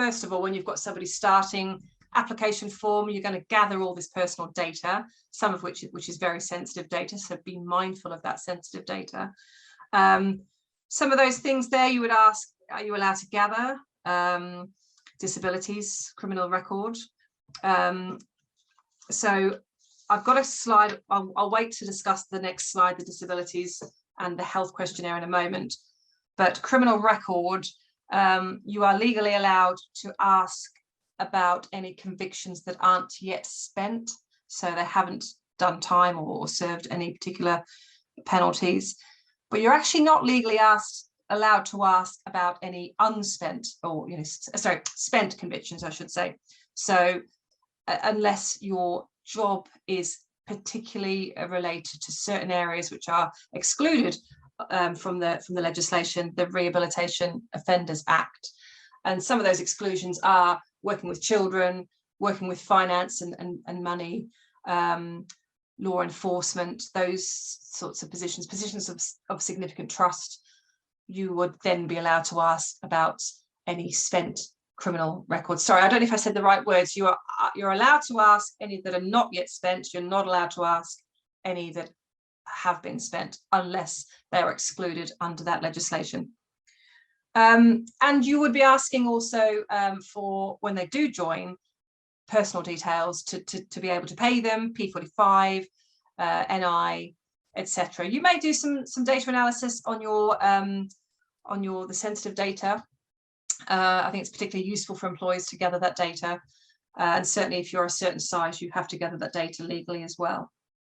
first of all, when you've got somebody starting application form, you're going to gather all this personal data, some of which is very sensitive data, so be mindful of that sensitive data. Some of those things there you would ask, are you allowed to gather? Disabilities, criminal record. So I've got a slide, I'll wait to discuss the next slide, the disabilities and the health questionnaire in a moment. But criminal record, you are legally allowed to ask about any convictions that aren't yet spent, so they haven't done time or served any particular penalties. But you're actually not legally allowed to ask about any unspent, or spent convictions, I should say. So unless your job is particularly related to certain areas which are excluded from the legislation, the Rehabilitation Offenders Act. And some of those exclusions are working with children, working with finance and money, law enforcement, those sorts of positions of significant trust. You would then be allowed to ask about any spent criminal records. Sorry, I don't know if I said the right words. You're allowed to ask any that are not yet spent. You're not allowed to ask any that have been spent unless they're excluded under that legislation. And you would be asking also for, when they do join, personal details to be able to pay them, P45, NI, etc. You may do some data analysis on the sensitive data. I think it's particularly useful for employers to gather that data. And certainly if you're a certain size, you have to gather that data legally as well.